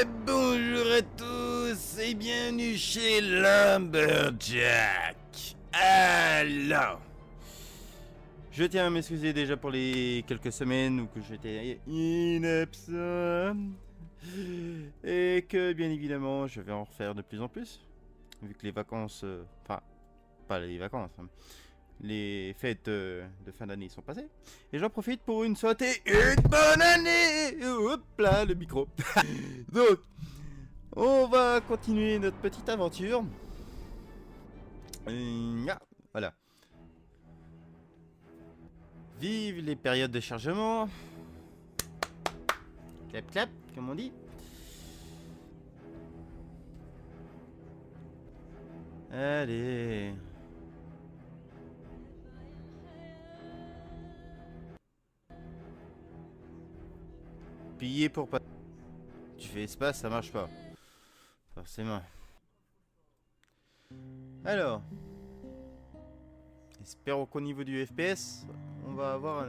Bonjour à tous et bienvenue chez Lumberjack. Alors, je tiens à m'excuser déjà pour les quelques semaines où que j'étais inabsent et que bien évidemment je vais en refaire de plus en plus vu que les vacances, enfin pas les vacances, hein, les fêtes de fin d'année sont passées et j'en profite pour une souhaiter une bonne année. Hop là le micro. Donc on va continuer notre petite aventure. Voilà. Vive les périodes de chargement. Clap clap comme on dit. Allez. Piller pour pas. Tu fais espace, ça marche pas. Forcément. Alors. Espérons qu'au niveau du FPS, on va avoir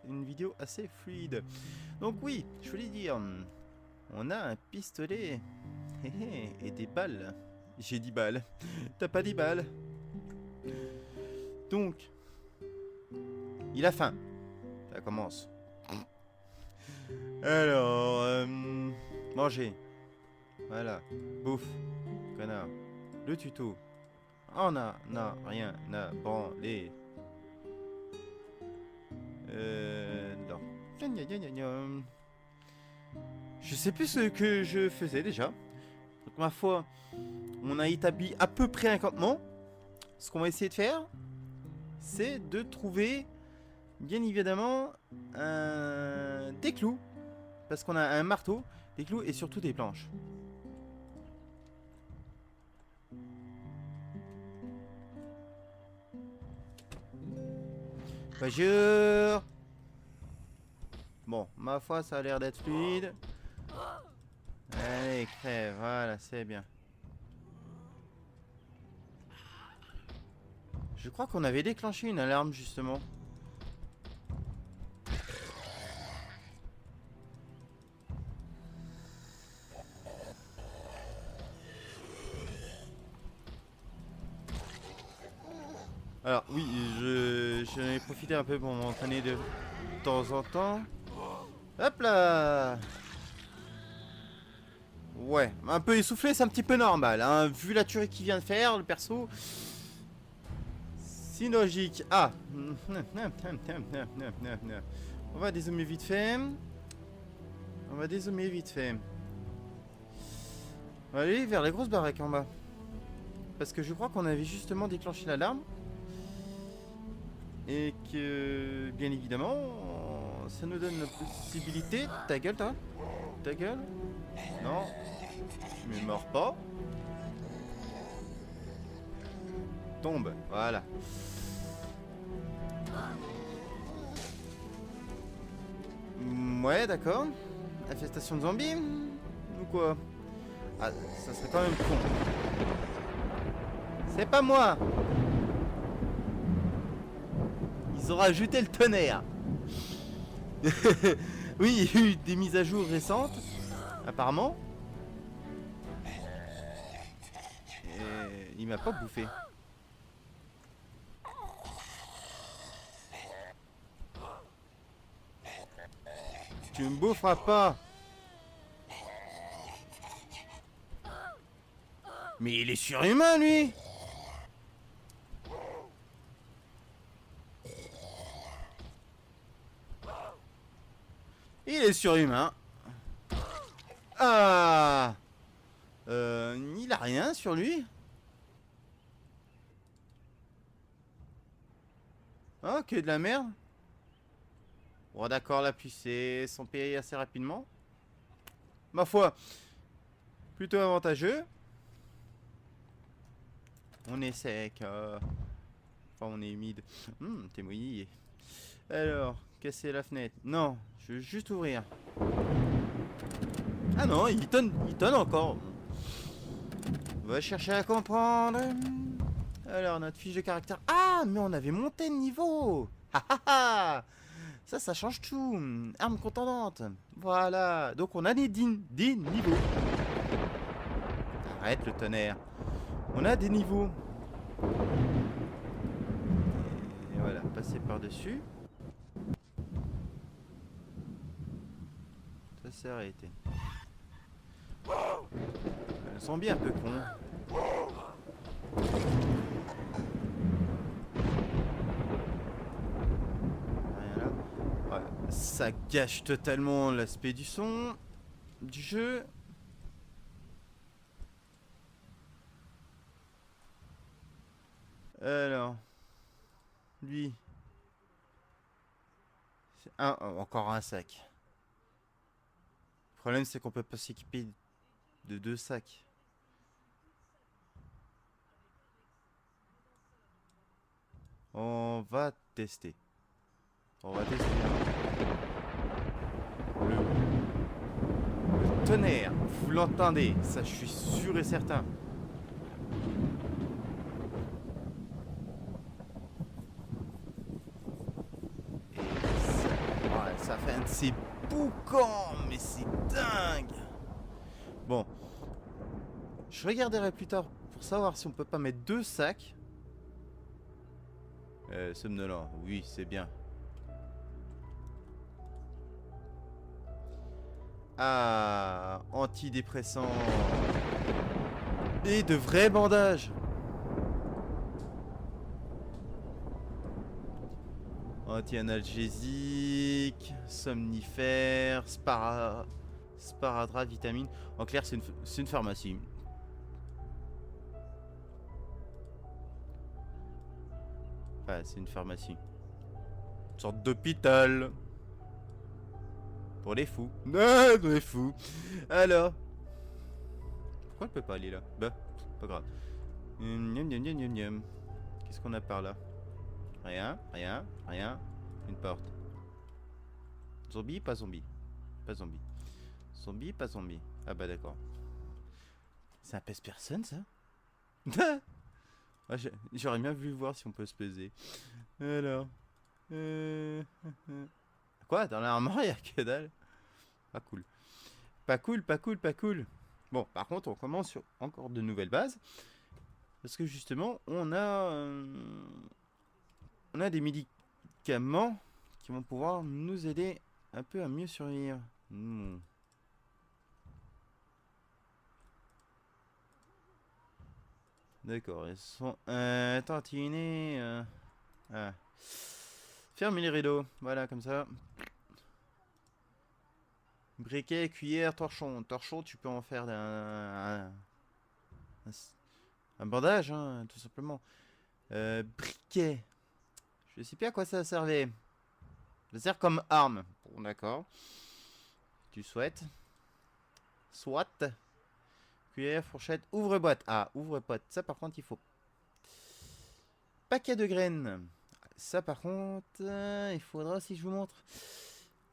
une vidéo assez fluide. Donc oui, je voulais dire, on a un pistolet et des balles. J'ai 10 balles. T'as pas 10 balles. Donc, il a faim. Ça commence. Alors, manger. Voilà. Bouffe. Connard. Le tuto. On n'a rien à branler. Non. Je sais plus ce que je faisais déjà. Donc ma foi, on a établi à peu près un campement. Ce qu'on va essayer de faire, c'est de trouver, bien évidemment, des clous. Parce qu'on a un marteau, des clous et surtout des planches. Bonjour. Bon, ma foi, ça a l'air d'être fluide. Allez, crève, voilà, c'est bien. Je crois qu'on avait déclenché une alarme, justement. Alors, oui, j'en ai profité un peu pour m'entraîner de temps en temps. Hop là! Ouais, un peu essoufflé, c'est un petit peu normal, hein. Vu la tuerie qu'il vient de faire, le perso... Synologique. Ah! On va dézoomer vite fait. On va aller vers les grosses baraques en bas. Parce que je crois qu'on avait justement déclenché l'alarme. Et que, bien évidemment, ça nous donne la possibilité... Ta gueule, toi? Ta gueule? Non. Tu me mords pas. Tombe, voilà. Ouais, d'accord. Infestation de zombies? Ou quoi? Ah, ça serait quand même con. C'est pas moi! Ils ont rajouté le tonnerre. Oui, il y a eu des mises à jour récentes, apparemment. Et il m'a pas bouffé. Tu me boufferas pas. Mais il est surhumain, lui. Il est surhumain. Ah. Il a rien sur lui. Ah, que de la merde. Bon, d'accord, la pucée sont payés assez rapidement. Ma foi, plutôt avantageux. On est sec. Enfin, on est humide. T'es mouillé. Alors, casser la fenêtre. Non, je veux juste ouvrir. Ah non, il tonne encore. On va chercher à comprendre. Alors, notre fiche de caractère. Ah, mais on avait monté de niveau. Ah ah ah. Ça change tout. Arme contendante. Voilà. Donc on a des niveaux. Arrête le tonnerre. On a des niveaux. Et voilà, passer par-dessus. Ça s'est arrêté. Un zombie un peu con. Rien là. Ouais, ça gâche totalement l'aspect du son, du jeu. Alors, lui, c'est encore un sac. Le problème c'est qu'on peut pas s'équiper de 2 sacs. On va tester. On va tester. Le tonnerre, vous l'entendez, ça je suis sûr et certain. Ouais, ça fait un de ces boucans, mais c'est dingue. Bon, je regarderai plus tard pour savoir si on peut pas mettre 2 sacs. Somnolent, oui, c'est bien. Ah, antidépressant. Et de vrais bandages. Anti-analgésique, somnifère, sparadrap, vitamine. En clair, c'est une pharmacie. Enfin, c'est une pharmacie. Une sorte d'hôpital. Pour les fous. Ah, pour les fous. Alors. Pourquoi elle peut pas aller là? Bah, pas grave. Qu'est-ce qu'on a par là? Rien, rien, rien. Une porte. Zombie, pas zombie. Pas zombie. Zombie, pas zombie. Ah bah d'accord. C'est un pèse-personne ça? Ah, j'aurais bien voulu voir si on peut se peser. Alors. Quoi? Dans l'armoire, y'a que dalle? Pas cool. Pas cool, pas cool, pas cool. Bon, par contre, on commence sur encore de nouvelles bases. Parce que justement, on a des médicaments qui vont pouvoir nous aider un peu à mieux survivre. D'accord, ils sont tantinés. Ah. Fermez les rideaux, voilà, comme ça. Briquet, cuillère, torchon. Torchon, tu peux en faire un bandage, hein, tout simplement. Briquet. Je sais plus à quoi ça servait. Ça sert comme arme. Bon, d'accord. Tu souhaites. Soit. Cuillère, fourchette, ouvre-boîte. Ah, ouvre-boîte. Ça, par contre, il faut. Paquet de graines. Ça, par contre, il faudra aussi que je vous montre.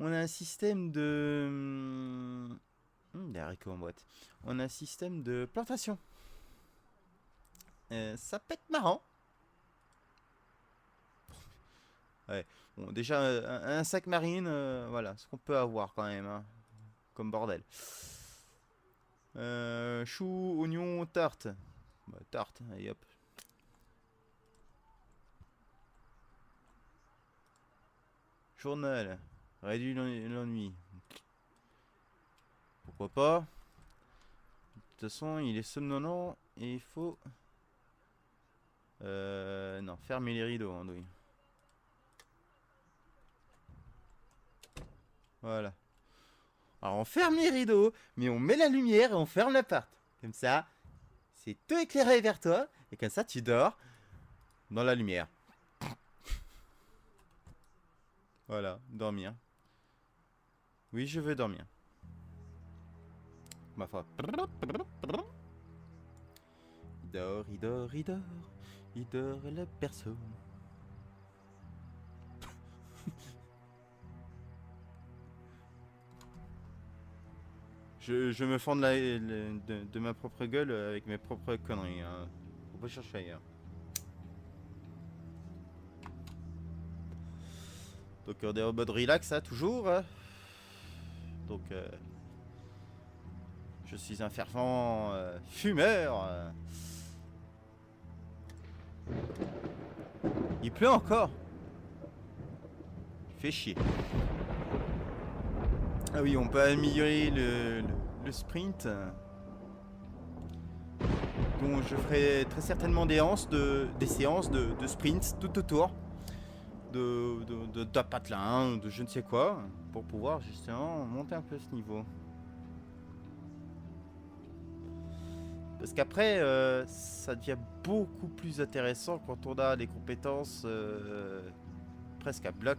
On a un système de. Des haricots en boîte. On a un système de plantation. Ça peut être marrant. Ouais. Bon, déjà, un sac marine, voilà, ce qu'on peut avoir quand même. Hein, comme bordel. Chou, oignon, tarte. Bah, tarte, allez hop. Journal. Réduit l'ennui. Pourquoi pas? De toute façon, il est somnolent et il faut. Non, fermer les rideaux, Andouille. Voilà. Alors on ferme les rideaux, mais on met la lumière et on ferme l'appart. Comme ça, c'est tout éclairé vers toi. Et comme ça, tu dors dans la lumière. Voilà, dormir. Oui, je veux dormir. Ma foi. Il dort, il dort, il dort. Il dort la personne. Je me fends de ma propre gueule avec mes propres conneries. Hein. Faut pas chercher ailleurs. Donc on est en mode relax, hein, toujours. Donc je suis un fervent fumeur. Il pleut encore. Fait chier. Ah oui, on peut améliorer le sprint. Donc je ferai très certainement des séances de sprint tout autour. De patelin, de je ne sais quoi. Pour pouvoir justement monter un peu ce niveau. Parce qu'après, ça devient beaucoup plus intéressant quand on a les compétences presque à bloc.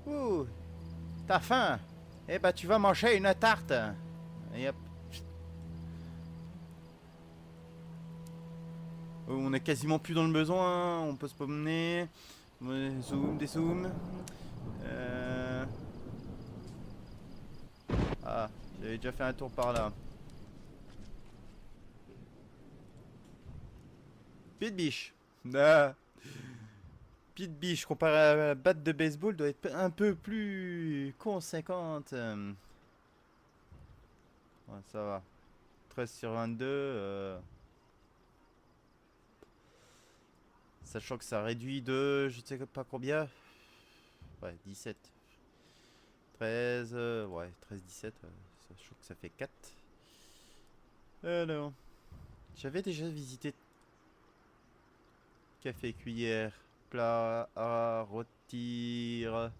Ouh, t'as faim? Eh ben tu vas manger une tarte. Et hop. On est quasiment plus dans le besoin, on peut se promener. Zoom, des zooms. Ah, j'avais déjà fait un tour par là. Pete biche. Ah. Pete biche comparé à la batte de baseball doit être un peu plus conséquente. Ouais, ça va. 13 sur 22. Sachant que ça réduit de je ne sais pas combien. Ouais, 17. 13, ouais, 13, 17. Sachant que ça fait 4. Alors, j'avais déjà visité café, cuillère, plat à rôtir.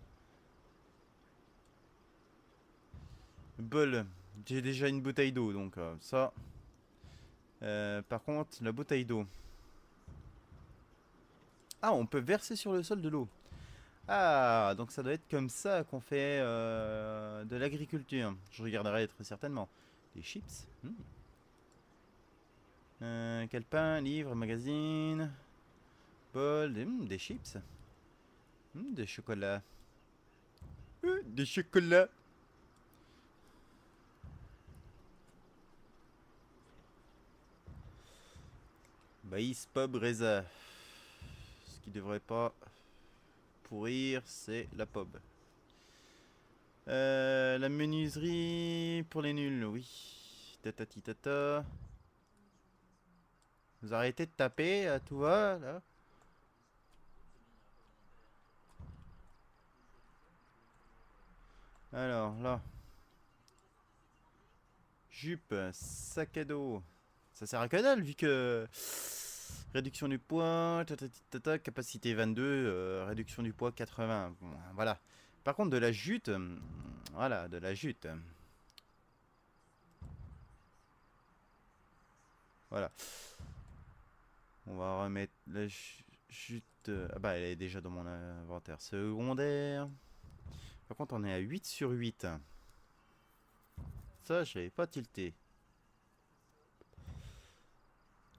Bol. J'ai déjà une bouteille d'eau, donc ça. Par contre, la bouteille d'eau. Ah, on peut verser sur le sol de l'eau. Ah, donc ça doit être comme ça qu'on fait de l'agriculture. Je regarderai très certainement. Des chips. Calepin, livre, magazine. Bol, des chips. Des chocolats. Des chocolats. Maïs, pomme, raisin. Ce qui devrait pas pourrir, c'est la pomme. La menuiserie pour les nuls, oui. Tatati tata. Vous arrêtez de taper, tout va là. Alors là. Jupe, sac à dos. Ça sert à que dalle vu que. Réduction du poids, tatati tata, capacité 22, réduction du poids 80. Bon, voilà. Par contre, de la jute. Voilà, de la jute. Voilà. On va remettre la jute. Ah bah, elle est déjà dans mon inventaire secondaire. Par contre, on est à 8 sur 8. Ça, je n'avais pas tilté.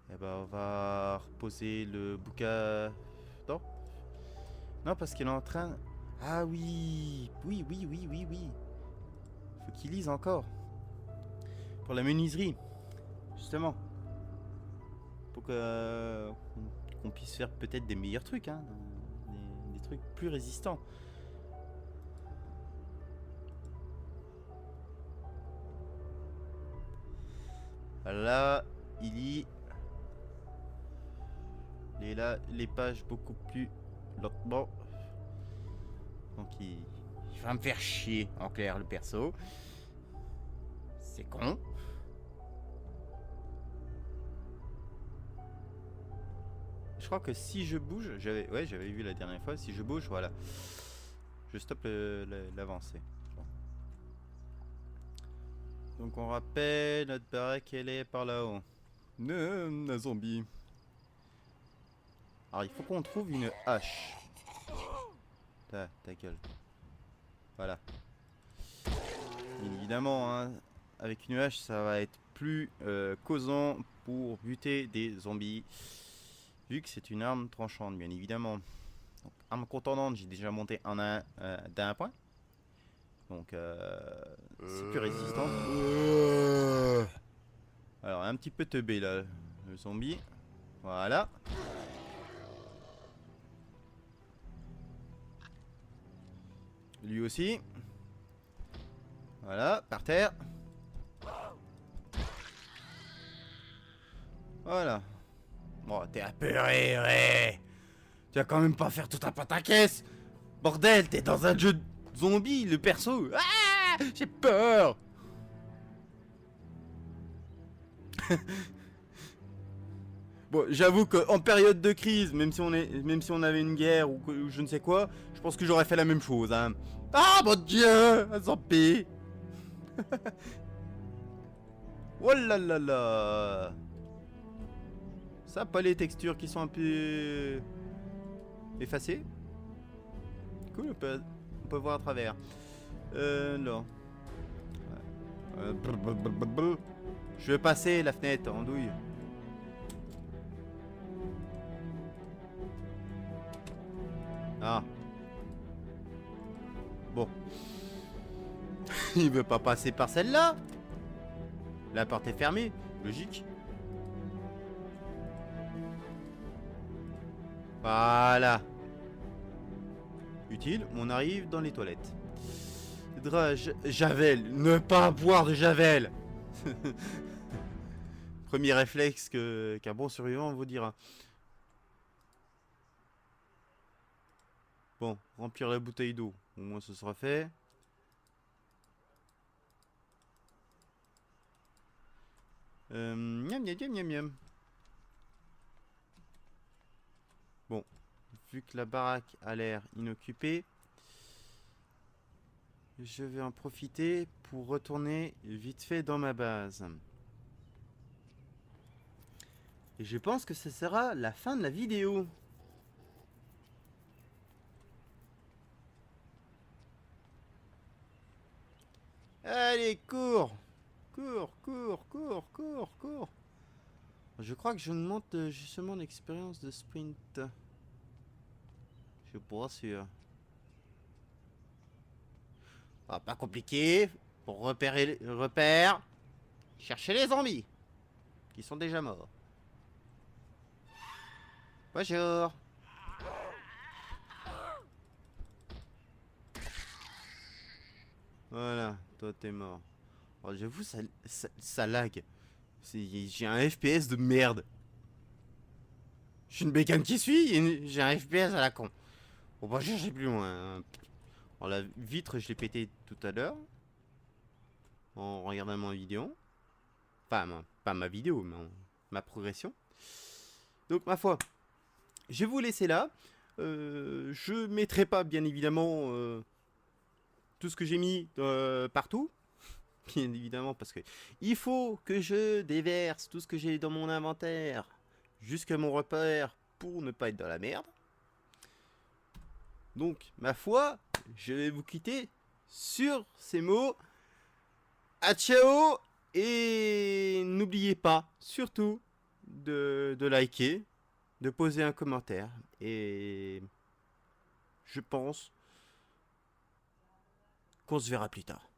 Et bah, on va reposer le bouquin. Non. Non, parce qu'il est en train. Ah oui. Oui, oui, oui, oui, oui. Faut qu'il lise encore. Pour la menuiserie. Justement. Pour que qu'on puisse faire peut-être des meilleurs trucs, hein. Des trucs plus résistants. Là, il lit les pages beaucoup plus lentement. Donc il va me faire chier, en clair, le perso. C'est con. Je crois que si je bouge, j'avais vu la dernière fois, si je bouge, voilà. Je stoppe l'avancée. Donc on rappelle, notre baraque elle est par là-haut. Un zombie. Alors il faut qu'on trouve une hache. Ta gueule. Voilà. Évidemment, hein, avec une hache, ça va être plus causant pour buter des zombies. Vu que c'est une arme tranchante, bien évidemment. Donc, arme contondante, j'ai déjà monté d'un point. Donc, c'est plus résistant. Alors, un petit peu teubé là, le zombie. Voilà. Lui aussi. Voilà, par terre. Voilà. Bon, t'es apeuré, ouais. Tu vas quand même pas faire tout un pataquès. Bordel, t'es dans un jeu de zombies, le perso. Ah, j'ai peur. Bon, j'avoue qu'en période de crise, même si on avait une guerre ou je ne sais quoi, je pense que j'aurais fait la même chose. Hein. Ah mon Dieu, un zombie. Oh là là là. Ça, pas les textures qui sont un peu effacées. Cool, on peut voir à travers. Non. Je vais passer la fenêtre en douille. Ah. Bon. Il veut pas passer par celle-là. La porte est fermée. Logique. Voilà. Utile, on arrive dans les toilettes. Javel. Ne pas boire de Javel. Premier réflexe qu'un bon survivant vous dira. Bon, remplir la bouteille d'eau. Au moins ce sera fait. Miam miam miam miam. Bon, vu que la baraque a l'air inoccupée, je vais en profiter pour retourner vite fait dans ma base. Et je pense que ce sera la fin de la vidéo. Allez, cours! Cours, cours, cours, cours, cours! Je crois que je monte justement l'expérience de sprint. Je suis pas sûr. Ah, pas compliqué. Pour repérer repère. Chercher les zombies. Qui sont déjà morts. Bonjour. Voilà, toi t'es mort. Oh, j'avoue, ça lag. J'ai un FPS de merde. Je suis une bécane qui suit et j'ai un FPS à la con. Bon, bah, je sais plus loin. Alors, la vitre, je l'ai pété tout à l'heure. En regardant ma vidéo. Enfin, pas ma vidéo, mais ma progression. Donc, ma foi, je vais vous laisser là. Je mettrai pas, bien évidemment, tout ce que j'ai mis partout. Bien évidemment, parce que il faut que je déverse tout ce que j'ai dans mon inventaire jusqu'à mon repère pour ne pas être dans la merde. Donc, ma foi, je vais vous quitter sur ces mots. À ciao. Et n'oubliez pas, surtout, de liker, de poser un commentaire. Et je pense qu'on se verra plus tard.